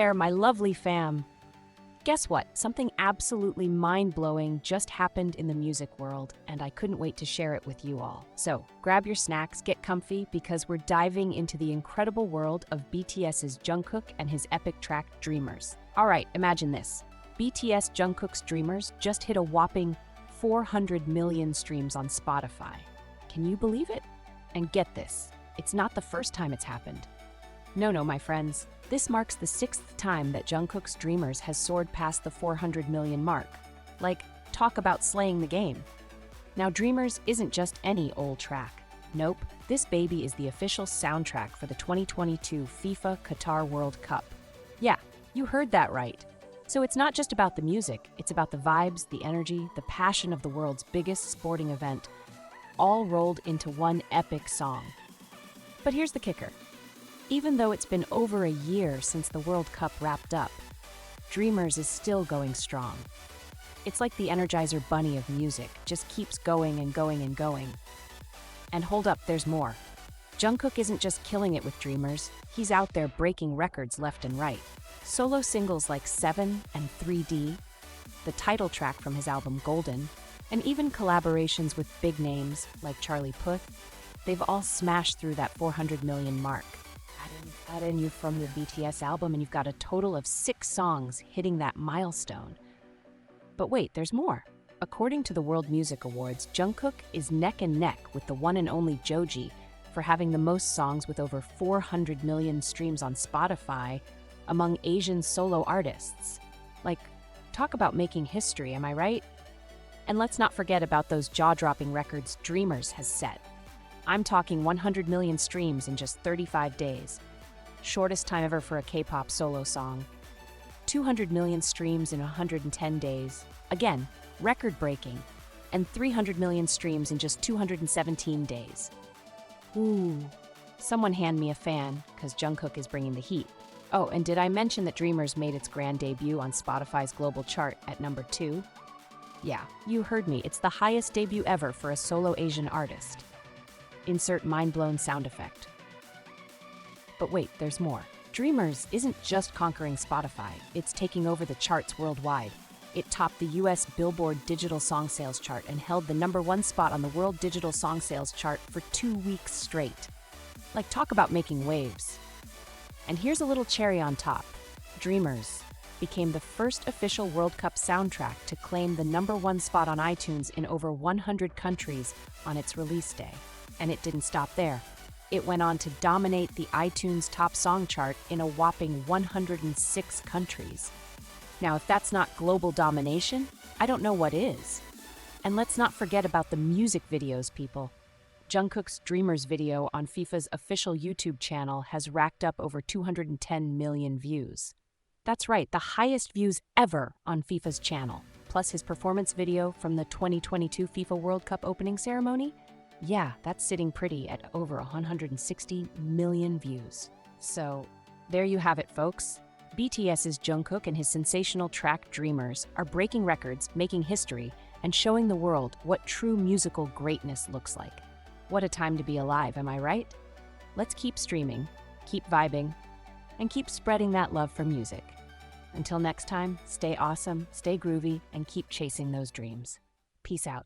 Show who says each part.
Speaker 1: there, my lovely fam. Guess what? Something absolutely mind-blowing just happened in the music world, and I couldn't wait to share it with you all. So, grab your snacks, get comfy, because we're diving into the incredible world of BTS's Jungkook and his epic track, Dreamers. Alright, imagine this. BTS Jungkook's Dreamers just hit a whopping 400 million streams on Spotify. Can you believe it? And get this, it's not the first time it's happened. No, my friends. This marks the 6th time that Jungkook's Dreamers has soared past the 400 million mark. Like, talk about slaying the game. Now, Dreamers isn't just any old track. Nope, this baby is the official soundtrack for the 2022 FIFA Qatar World Cup. Yeah, you heard that right. So it's not just about the music, it's about the vibes, the energy, the passion of the world's biggest sporting event, all rolled into one epic song. But here's the kicker. Even though it's been over a year since the World Cup wrapped up, Dreamers is still going strong. It's like the Energizer Bunny of music, just keeps going and going and going. And hold up, there's more. Jungkook isn't just killing it with Dreamers, he's out there breaking records left and right. Solo singles like 7 and 3D, the title track from his album Golden, and even collaborations with big names like Charlie Puth, they've all smashed through that 400 million mark. Add in you from the BTS album and you've got a total of 6 songs hitting that milestone. But wait, there's more. According to the World Music Awards, Jungkook is neck and neck with the one and only Joji for having the most songs with over 400 million streams on Spotify among Asian solo artists. Like, talk about making history, am I right? And let's not forget about those jaw-dropping records Dreamers has set. I'm talking 100 million streams in just 35 days. Shortest time ever for a K-pop solo song. 200 million streams in 110 days. Again, record-breaking. And 300 million streams in just 217 days. Ooh. Someone hand me a fan, because Jungkook is bringing the heat. Oh, and did I mention that Dreamers made its grand debut on Spotify's global chart at number 2? Yeah, you heard me. It's the highest debut ever for a solo Asian artist. Insert mind-blown sound effect. But wait, there's more. Dreamers isn't just conquering Spotify, it's taking over the charts worldwide. It topped the US Billboard Digital Song Sales chart and held the #1 spot on the World Digital Song Sales chart for 2 weeks straight. Like, talk about making waves. And here's a little cherry on top. Dreamers became the first official World Cup soundtrack to claim the #1 spot on iTunes in over 100 countries on its release day. And it didn't stop there. It went on to dominate the iTunes Top Song chart in a whopping 106 countries. Now, if that's not global domination, I don't know what is. And let's not forget about the music videos, people. Jungkook's Dreamers video on FIFA's official YouTube channel has racked up over 210 million views. That's right, the highest views ever on FIFA's channel. Plus his performance video from the 2022 FIFA World Cup opening ceremony. Yeah, that's sitting pretty at over 160 million views. So, there you have it, folks. BTS's Jungkook and his sensational track Dreamers are breaking records, making history, and showing the world what true musical greatness looks like. What a time to be alive, am I right? Let's keep streaming, keep vibing, and keep spreading that love for music. Until next time, stay awesome, stay groovy, and keep chasing those dreams. Peace out.